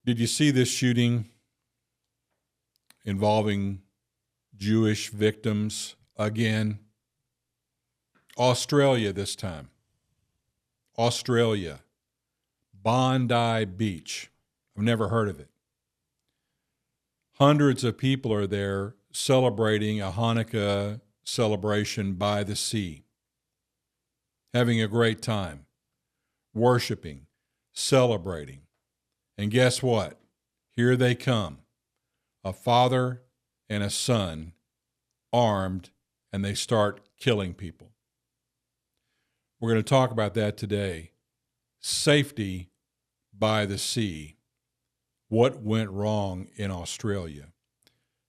Did you see this shooting involving Jewish victims again? Australia this time. Australia. Bondi Beach. I've never heard of it. Hundreds of people are there celebrating a Hanukkah celebration by the sea, having a great time, worshiping, celebrating. And guess what? Here they come, a father and a son, armed, and they start killing people. We're going to talk about that today. Safety by the sea. What went wrong in Australia?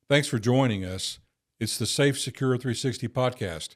Thanks for joining us. It's the SAFESECURE 360 podcast.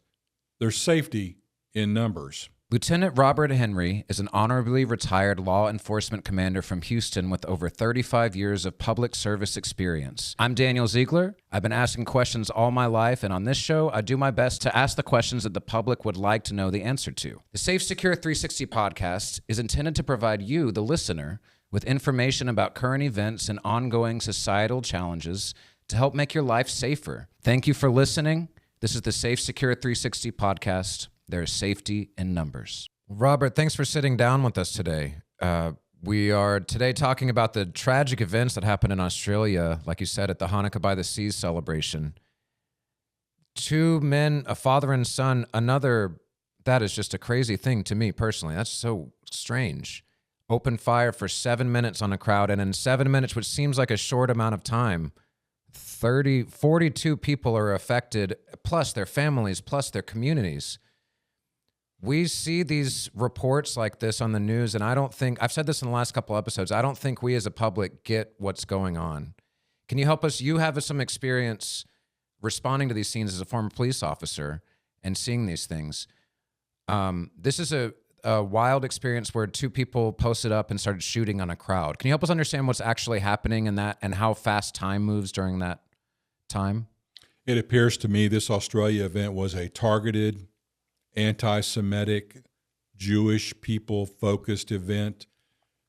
There's safety in numbers. Lieutenant Robert Henry is an honorably retired law enforcement commander from Houston with over 35 years of public service experience. I'm Daniel Ziegler. I've been asking questions all my life, and on this show, I do my best to ask the questions that the public would like to know the answer to. The SAFESECURE 360 podcast is intended to provide you, the listener, with information about current events and ongoing societal challenges to help make your life safer. Thank you for listening. This is the SAFESECURE 360 podcast. There is safety in numbers. Robert, thanks for sitting down with us today. We are today talking about the tragic events that happened in Australia, like you said, at the Hanukkah by the Sea celebration. Two men, a father and son, that is just a crazy thing to me personally. That's so strange. Open fire for 7 minutes on a crowd, and in 7 minutes, which seems like a short amount of time, 42 people are affected, plus their families, plus their communities. We see these reports like this on the news, and I've said this in the last couple episodes, I don't think we as a public get what's going on. Can you help us? You have some experience responding to these scenes as a former police officer and seeing these things. This is a wild experience where two people posted up and started shooting on a crowd. Can you help us understand what's actually happening in that and how fast time moves during that time? It appears to me this Australia event was a targeted, anti-Semitic, Jewish people-focused event,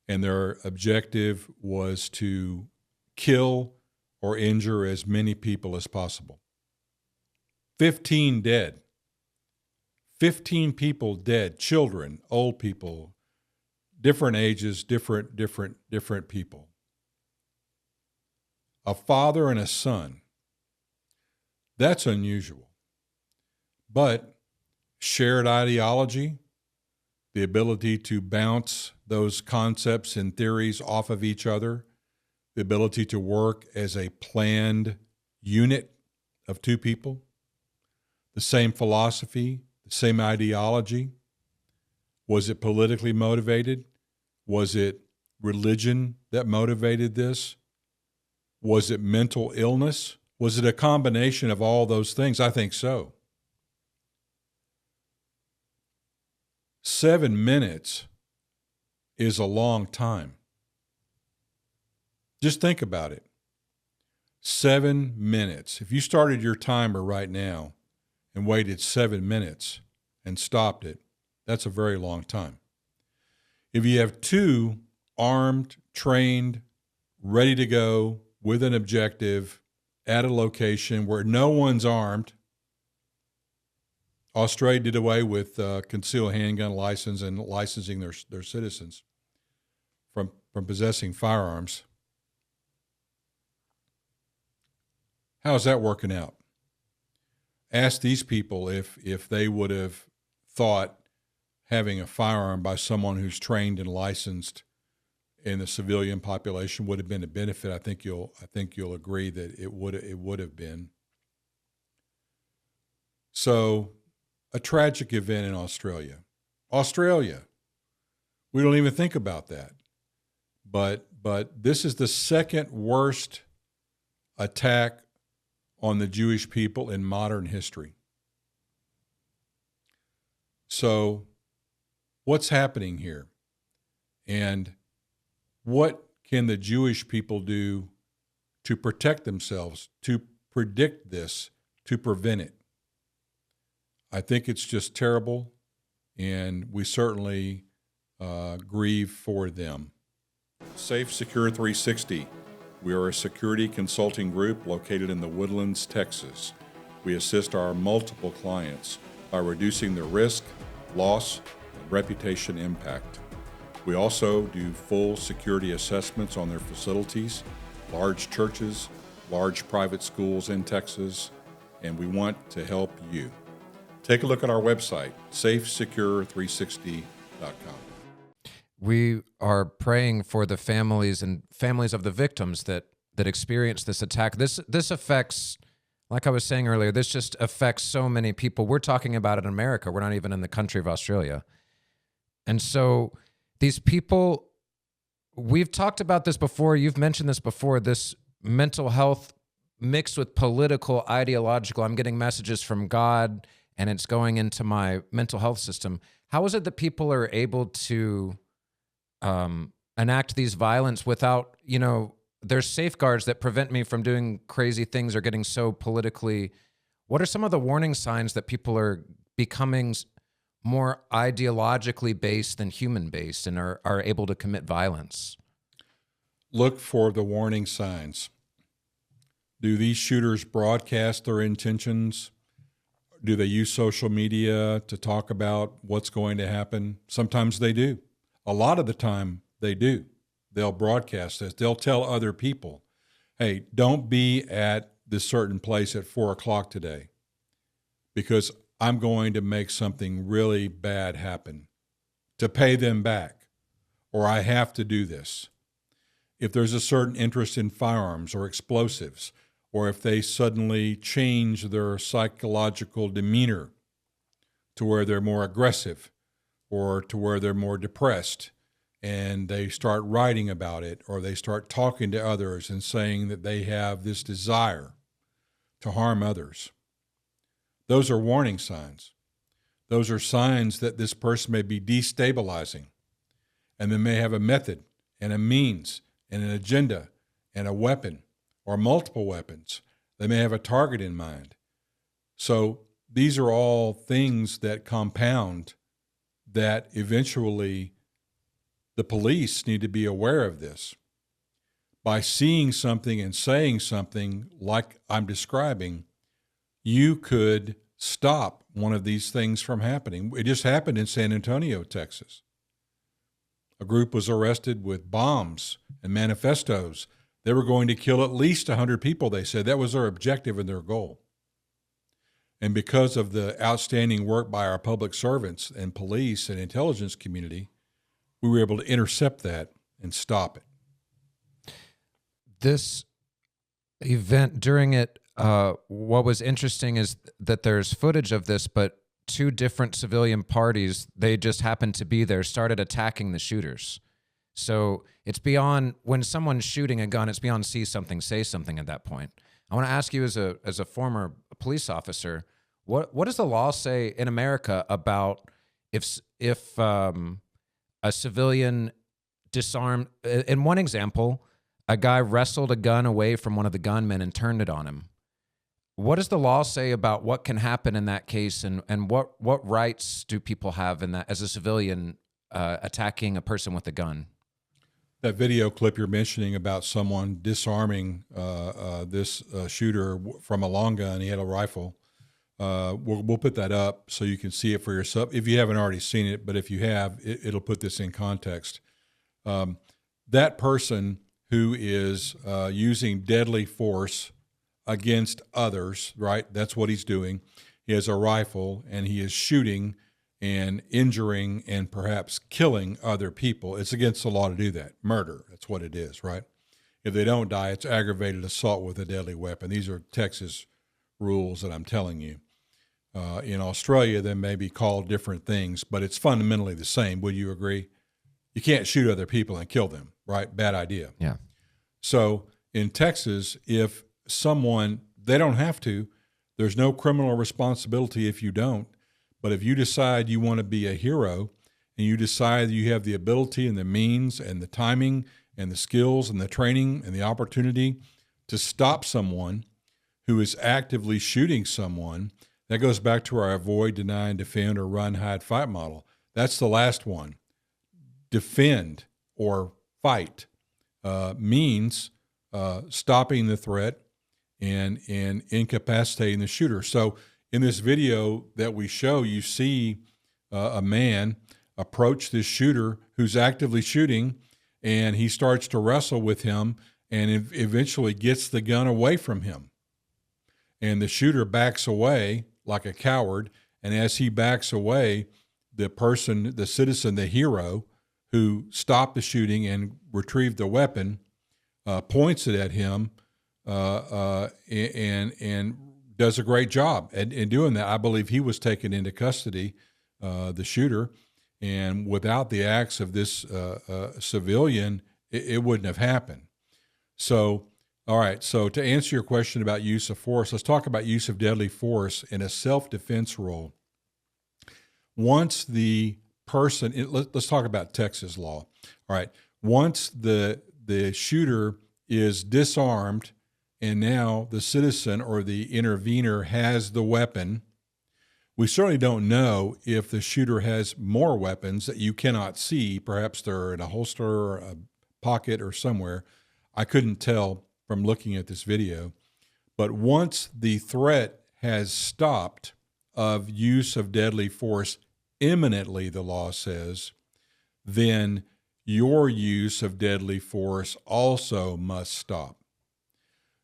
and their objective was to kill or injure as many people as possible. 15 dead. 15 people dead, children, old people, different ages, different people. A father and a son. That's unusual. But shared ideology, the ability to bounce those concepts and theories off of each other, the ability to work as a planned unit of two people, the same philosophy, the same ideology. Was it politically motivated? Was it religion that motivated this? Was it mental illness? Was it a combination of all those things? I think so. 7 minutes is a long time. Just think about it. 7 minutes. If you started your timer right now and waited 7 minutes and stopped it, that's a very long time. If you have two armed, trained, ready to go with an objective at a location where no one's armed, Australia did away with concealed handgun license and licensing their citizens from possessing firearms. How is that working out? Ask these people if they would have thought having a firearm by someone who's trained and licensed in the civilian population would have been a benefit. I think you'll agree that it would have been. So, a tragic event in Australia. Australia. We don't even think about that. But this is the second worst attack on the Jewish people in modern history. So, what's happening here? And what can the Jewish people do to protect themselves, to predict this, to prevent it? I think it's just terrible, and we certainly grieve for them. SAFESECURE 360. We are a security consulting group located in the Woodlands, Texas. We assist our multiple clients by reducing the risk, loss, and reputation impact. We also do full security assessments on their facilities, large churches, large private schools in Texas, and we want to help you. Take a look at our website, safesecure360.com. We are praying for the families and families of the victims that experienced this attack. This affects, like I was saying earlier, this just affects so many people. We're talking about it in America. We're not even in the country of Australia. And so these people, we've talked about this before. You've mentioned this before, this mental health mixed with political, ideological. I'm getting messages from God and it's going into my mental health system. How is it that people are able to enact these violence without, there's safeguards that prevent me from doing crazy things or getting so politically? What are some of the warning signs that people are becoming more ideologically based than human based and are able to commit violence? Look for the warning signs. Do these shooters broadcast their intentions? Do they use social media to talk about what's going to happen? Sometimes they do. A lot of the time they do. They'll broadcast this. They'll tell other people, hey, don't be at this certain place at 4 o'clock today because I'm going to make something really bad happen to pay them back, or I have to do this. If there's a certain interest in firearms or explosives, or if they suddenly change their psychological demeanor to where they're more aggressive or to where they're more depressed, and they start writing about it, or they start talking to others and saying that they have this desire to harm others. Those are warning signs. Those are signs that this person may be destabilizing, and they may have a method and a means and an agenda and a weapon or multiple weapons. They may have a target in mind. So these are all things that compound that eventually the police need to be aware of this. By seeing something and saying something like I'm describing, you could stop one of these things from happening. It just happened in San Antonio, Texas. A group was arrested with bombs and manifestos. They were going to kill at least 100 people, they said. That was their objective and their goal. And because of the outstanding work by our public servants and police and intelligence community, we were able to intercept that and stop it. This event, during it, what was interesting is that there's footage of this, but two different civilian parties, they just happened to be there, started attacking the shooters. So it's beyond, when someone's shooting a gun, it's beyond see something, say something at that point. I want to ask you as a former police officer, what does the law say in America about if a civilian disarmed? In one example, a guy wrestled a gun away from one of the gunmen and turned it on him. What does the law say about what can happen in that case, and what rights do people have in that as a civilian attacking a person with a gun? That video clip you're mentioning about someone disarming this shooter from a long gun, he had a rifle. We'll put that up so you can see it for yourself if you haven't already seen it, but if you have, it'll put this in context. That person who is using deadly force against others, right? That's what he's doing. He has a rifle and he is shooting and injuring and perhaps killing other people. It's against the law to do that. Murder, that's what it is, right? If they don't die, it's aggravated assault with a deadly weapon. These are Texas rules that I'm telling you. In Australia, they may be called different things, but it's fundamentally the same. Would you agree? You can't shoot other people and kill them, right? Bad idea. Yeah. So in Texas, if someone, they don't have to, there's no criminal responsibility if you don't, but if you decide you want to be a hero and you decide you have the ability and the means and the timing and the skills and the training and the opportunity to stop someone who is actively shooting someone, that goes back to our avoid, deny, and defend, or run, hide, fight model. That's the last one. Defend or fight. means stopping the threat and incapacitating the shooter. So in this video that we show, you see a man approach this shooter who's actively shooting, and he starts to wrestle with him and eventually gets the gun away from him. And the shooter backs away like a coward. And as he backs away, the citizen, the hero who stopped the shooting and retrieved the weapon, points it at him and does a great job in doing that. I believe he was taken into custody, the shooter, and without the acts of this civilian, it wouldn't have happened. So, all right, so to answer your question about use of force, let's talk about use of deadly force in a self-defense role. Once the person, let's talk about Texas law. All right, once the shooter is disarmed and now the citizen or the intervener has the weapon, we certainly don't know if the shooter has more weapons that you cannot see. Perhaps they're in a holster or a pocket or somewhere. I couldn't tell from looking at this video. But once the threat has stopped of use of deadly force imminently, the law says, then your use of deadly force also must stop.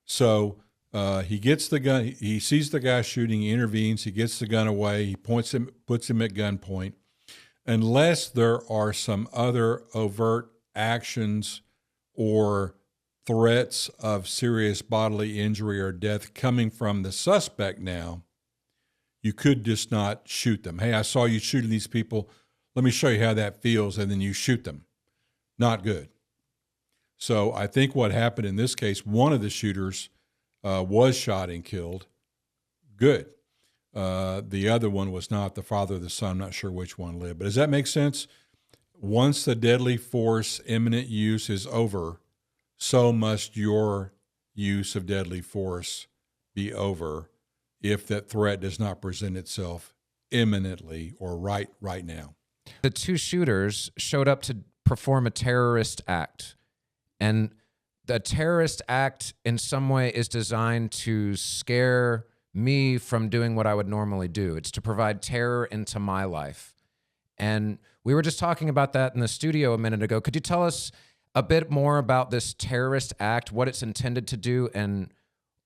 So he gets the gun, he sees the guy shooting, he intervenes, he gets the gun away, he puts him at gunpoint. Unless there are some other overt actions or threats of serious bodily injury or death coming from the suspect now, you could just not shoot them. Hey, I saw you shooting these people. Let me show you how that feels, and then you shoot them. Not good. So I think what happened in this case, one of the shooters was shot and killed. Good. The other one was not, the father or the son. I'm not sure which one lived. But does that make sense? Once the deadly force imminent use is over, so must your use of deadly force be over if that threat does not present itself imminently or right now. The two shooters showed up to perform a terrorist act. And the terrorist act in some way is designed to scare me from doing what I would normally do. It's to provide terror into my life. And we were just talking about that in the studio a minute ago. Could you tell us a bit more about this terrorist act, what it's intended to do, and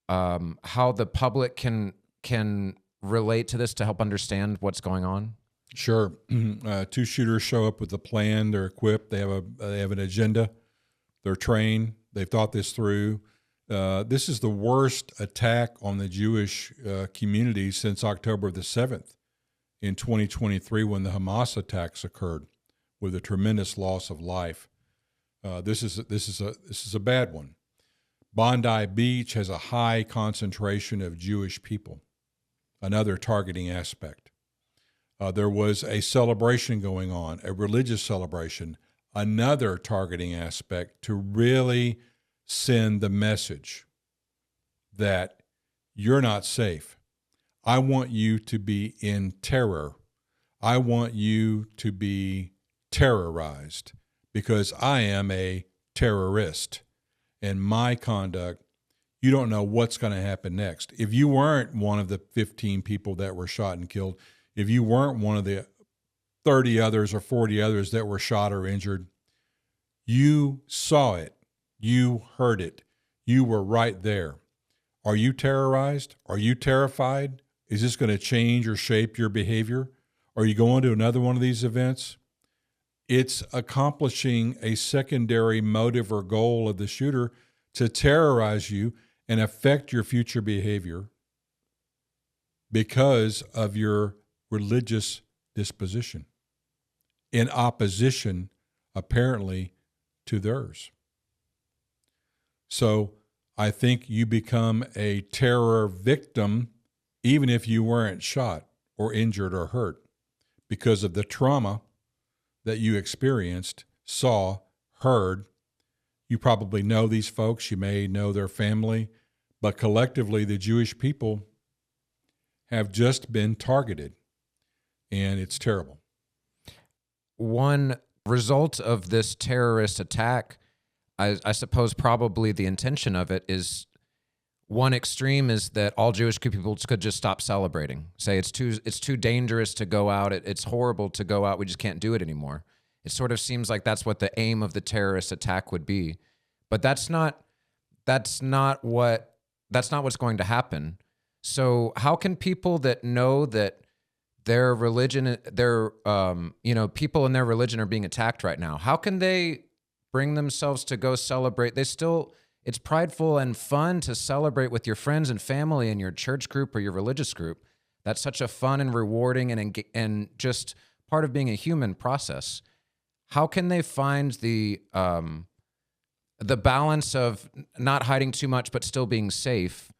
how the public can relate to this to help understand what's going on? Sure. Two shooters show up with a plan. They're equipped. They have an agenda. They're trained. They've thought this through. This is the worst attack on the Jewish community since October the 7th in 2023, when the Hamas attacks occurred, with a tremendous loss of life. This is a bad one. Bondi Beach has a high concentration of Jewish people. Another targeting aspect. There was a celebration going on, a religious celebration. Another targeting aspect to really send the message that you're not safe. I want you to be in terror. I want you to be terrorized because I am a terrorist. And my conduct, you don't know what's going to happen next. If you weren't one of the 15 people that were shot and killed, if you weren't one of the 30 others or 40 others that were shot or injured, you saw it. You heard it. You were right there. Are you terrorized? Are you terrified? Is this going to change or shape your behavior? Are you going to another one of these events? It's accomplishing a secondary motive or goal of the shooter to terrorize you and affect your future behavior because of your religious disposition, in opposition, apparently, to theirs. So I think you become a terror victim even if you weren't shot or injured or hurt, because of the trauma that you experienced, saw, heard. You probably know these folks. You may know their family. But collectively, the Jewish people have just been targeted, and it's terrible. One result of this terrorist attack I suppose probably the intention of it is, one extreme is that all Jewish people could just stop celebrating. Say it's too dangerous to go out. It's horrible to go out. We just can't do it anymore. It sort of seems like that's what the aim of the terrorist attack would be, but that's not what's going to happen. So how can people that know that their religion, people in their religion are being attacked right now, how can they bring themselves to go celebrate? It's prideful and fun to celebrate with your friends and family in your church group or your religious group. That's such a fun and rewarding and just part of being a human process. How can they find the balance of not hiding too much but still being safe?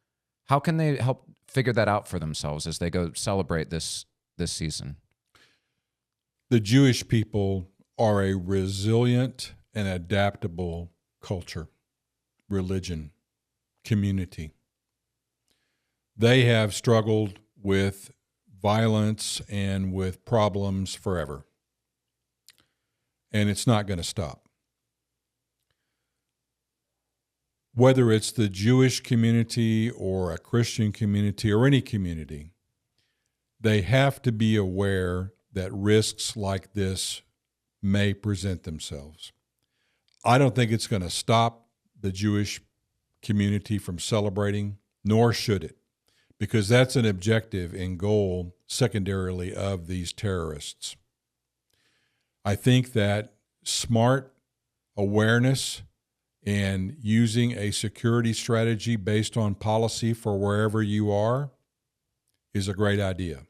How can they help figure that out for themselves as they go celebrate this season? The Jewish people are a resilient and adaptable culture, religion, community. They have struggled with violence and with problems forever. And it's not going to stop. Whether it's the Jewish community or a Christian community or any community, they have to be aware that risks like this may present themselves. I don't think it's going to stop the Jewish community from celebrating, nor should it, because that's an objective and goal secondarily of these terrorists. I think that smart awareness and using a security strategy based on policy for wherever you are is a great idea.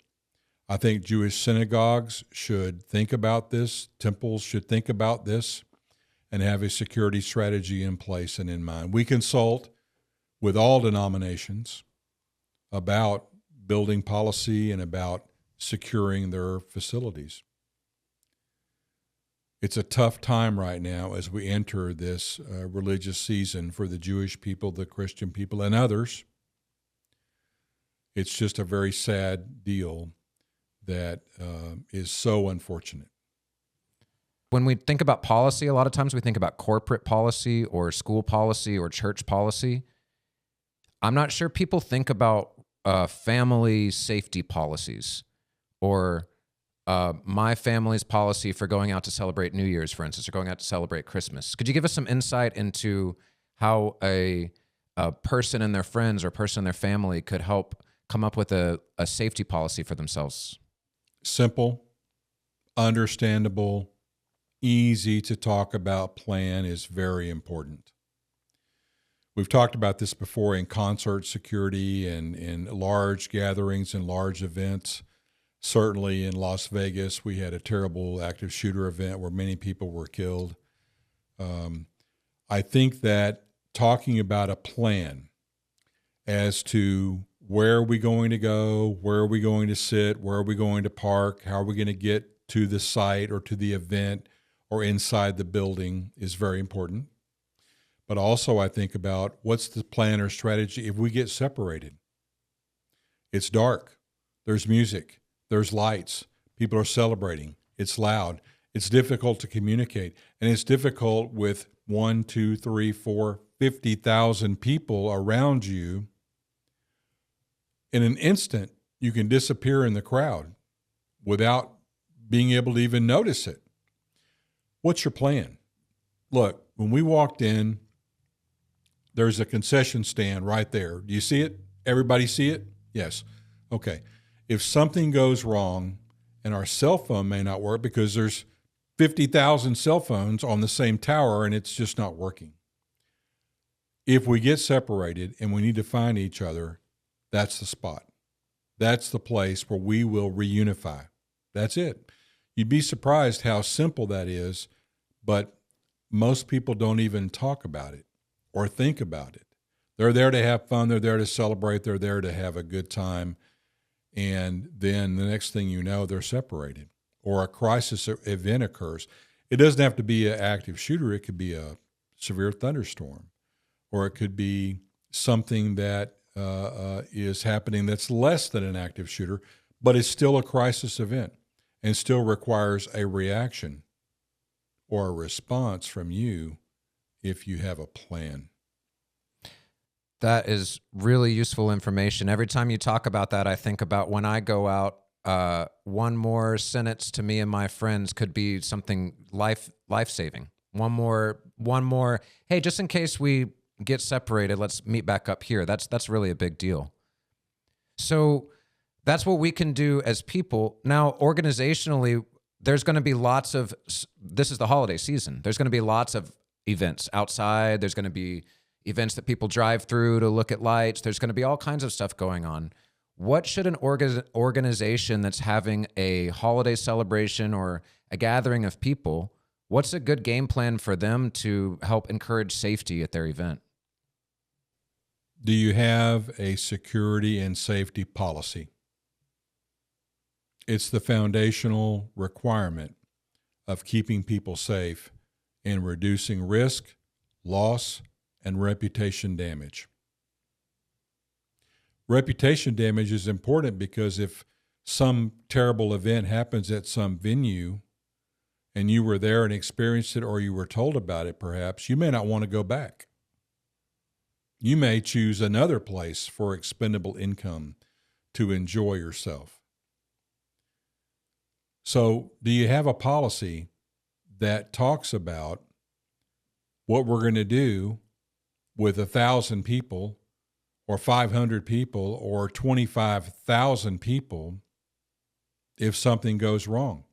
I think Jewish synagogues should think about this, temples should think about this, and have a security strategy in place and in mind. We consult with all denominations about building policy and about securing their facilities. It's a tough time right now as we enter this religious season for the Jewish people, the Christian people, and others. It's just a very sad deal that is so unfortunate. When we think about policy, a lot of times we think about corporate policy or school policy or church policy. I'm not sure people think about family safety policies or my family's policy for going out to celebrate New Year's, for instance, or going out to celebrate Christmas. Could you give us some insight into how a person and their friends or person and their family could help come up with a safety policy for themselves? Simple, understandable, easy to talk about plan is very important. We've talked about this before in concert security and in large gatherings and large events. Certainly in Las Vegas, we had a terrible active shooter event where many people were killed. I think that talking about a plan as to where are we going to go, where are we going to sit, where are we going to park, how are we going to get to the site or to the event or inside the building is very important. But also I think about what's the plan or strategy if we get separated. It's dark, there's music, there's lights, people are celebrating, it's loud, it's difficult to communicate, and it's difficult with 1, 2, 3, 4, 50,000 people around you. In an instant, you can disappear in the crowd without being able to even notice it. What's your plan? Look, when we walked in, there's a concession stand right there. Do you see it? Everybody see it? Yes. Okay. If something goes wrong and our cell phone may not work because there's 50,000 cell phones on the same tower and it's just not working. If we get separated and we need to find each other, that's the spot. That's the place where we will reunify. That's it. You'd be surprised how simple that is, but most people don't even talk about it or think about it. They're there to have fun. They're there to celebrate. They're there to have a good time. And then the next thing you know, they're separated or a crisis event occurs. It doesn't have to be an active shooter. It could be a severe thunderstorm, or it could be something that is happening that's less than an active shooter, but it's still a crisis event and still requires a reaction or a response from you if you have a plan. That is really useful information. Every time you talk about that, I think about when I go out, one more sentence to me and my friends could be something life-saving. One more, hey, just in case we get separated, let's meet back up here. That's really a big deal. So that's what we can do as people. Now, organizationally, there's going to be this is the holiday season. There's going to be lots of events outside. There's going to be events that people drive through to look at lights. There's going to be all kinds of stuff going on. What should an organization that's having a holiday celebration or a gathering of people, what's a good game plan for them to help encourage safety at their event? Do you have a security and safety policy? It's the foundational requirement of keeping people safe and reducing risk, loss, and reputation damage. Reputation damage is important because if some terrible event happens at some venue and you were there and experienced it, or you were told about it perhaps, you may not want to go back. You may choose another place for expendable income to enjoy yourself. So, do you have a policy that talks about what we're going to do with 1,000 people or 500 people or 25,000 people if something goes wrong?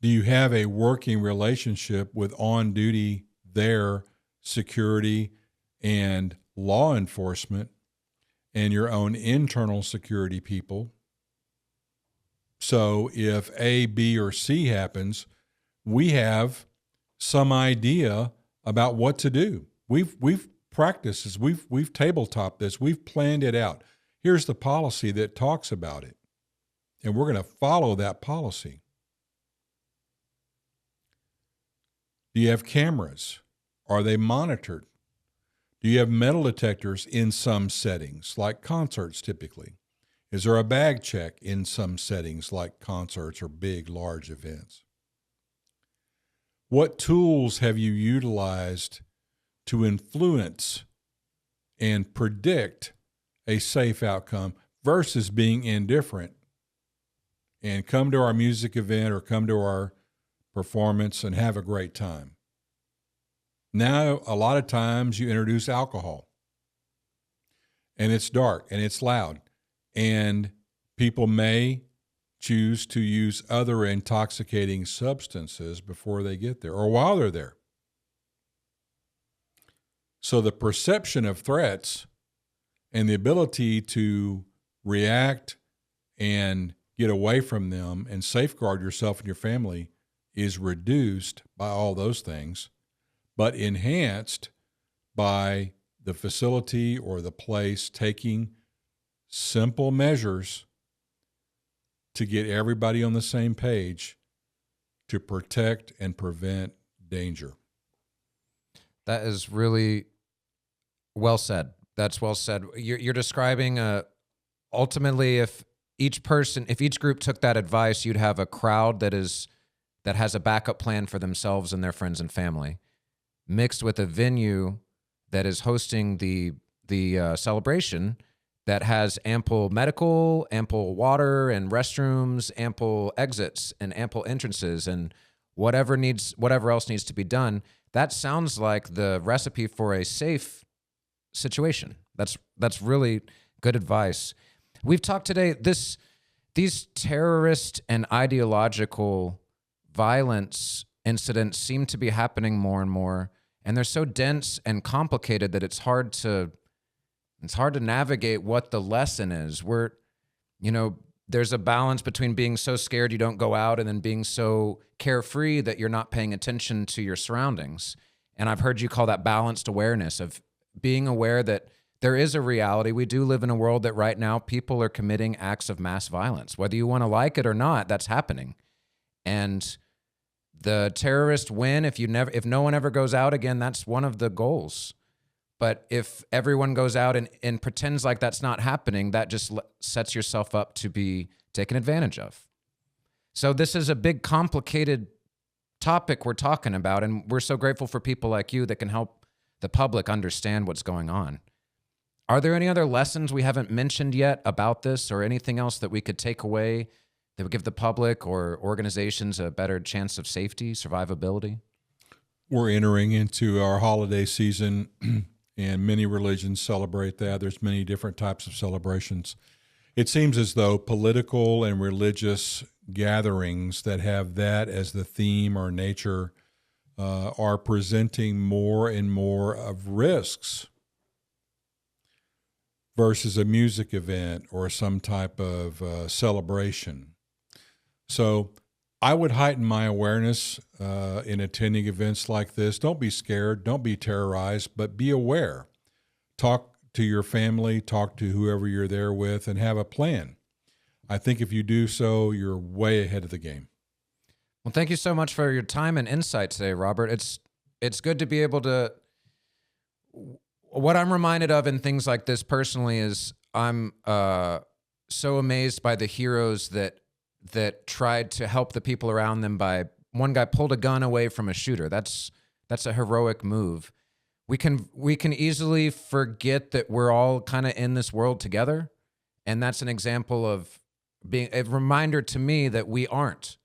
Do you have a working relationship with on-duty there security and law enforcement and your own internal security people? So if A, B, or C happens, we have some idea about what to do. We've practiced this. We've tabletopped this. We've planned it out. Here's the policy that talks about it, and we're going to follow that policy. Do you have cameras? Are they monitored? Do you have metal detectors in some settings, like concerts typically? Is there a bag check in some settings, like concerts or big, large events? What tools have you utilized to influence and predict a safe outcome versus being indifferent and come to our music event or come to our performance and have a great time? Now, a lot of times you introduce alcohol, and it's dark and it's loud, and people may choose to use other intoxicating substances before they get there or while they're there. So the perception of threats and the ability to react and get away from them and safeguard yourself and your family is reduced by all those things, but enhanced by the facility or the place taking simple measures to get everybody on the same page to protect and prevent danger. That is really well said. That's well said. You're describing ultimately, if each group took that advice, you'd have a crowd that has a backup plan for themselves and their friends and family, mixed with a venue that is hosting the celebration that has ample medical, ample water and restrooms, ample exits and ample entrances, and whatever else needs to be done. That sounds like the recipe for a safe situation. That's really good advice. We've talked today, these terrorist and ideological violence incidents seem to be happening more and more, and they're so dense and complicated that it's hard to navigate what the lesson is. There's a balance between being so scared you don't go out and then being so carefree that you're not paying attention to your surroundings. And I've heard you call that balanced awareness, of being aware that there is a reality. We do live in a world that right now people are committing acts of mass violence. Whether you want to like it or not, that's happening. And the terrorists win if no one ever goes out again. That's one of the goals. But if everyone goes out and pretends like that's not happening, that just sets yourself up to be taken advantage of. So this is a big, complicated topic we're talking about, and we're so grateful for people like you that can help the public understand what's going on. Are there any other lessons we haven't mentioned yet about this, or anything else that we could take away that would give the public or organizations a better chance of safety, survivability? We're entering into our holiday season, and many religions celebrate that. There's many different types of celebrations. It seems as though political and religious gatherings that have that as the theme or nature are presenting more and more of risks versus a music event or some type of celebration. So I would heighten my awareness in attending events like this. Don't be scared. Don't be terrorized, but be aware. Talk to your family, talk to whoever you're there with, and have a plan. I think if you do so, you're way ahead of the game. Well, thank you so much for your time and insight today, Robert. It's good to be able to. What I'm reminded of in things like this personally is I'm so amazed by the heroes that tried to help the people around them. By one guy pulled a gun away from a shooter. That's a heroic move. We can easily forget that we're all kind of in this world together, and that's an example of being a reminder to me that we aren't.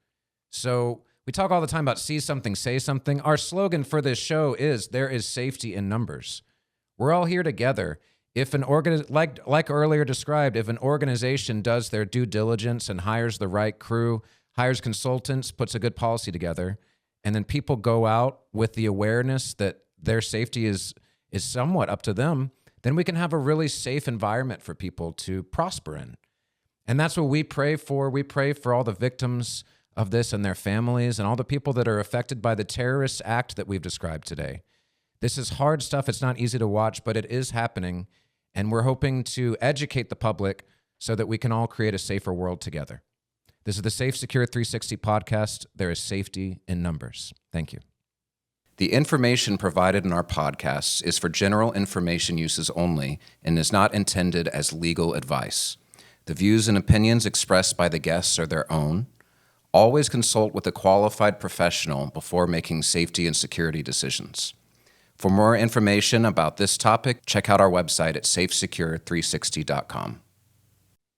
So we talk all the time about see something, say something. Our slogan for this show is there is safety in numbers. We're all here together. If like earlier described, if an organization does their due diligence and hires the right crew, hires consultants, puts a good policy together, and then people go out with the awareness that their safety is somewhat up to them, then we can have a really safe environment for people to prosper in. And that's what we pray for. We pray for all the victims of this and their families and all the people that are affected by the terrorist act that we've described today. This is hard stuff. It's not easy to watch, but it is happening. And we're hoping to educate the public so that we can all create a safer world together. This is the SAFESECURE 360 podcast. There is safety in numbers. Thank you. The information provided in our podcasts is for general information uses only and is not intended as legal advice. The views and opinions expressed by the guests are their own. Always consult with a qualified professional before making safety and security decisions. For more information about this topic, check out our website at safesecure360.com.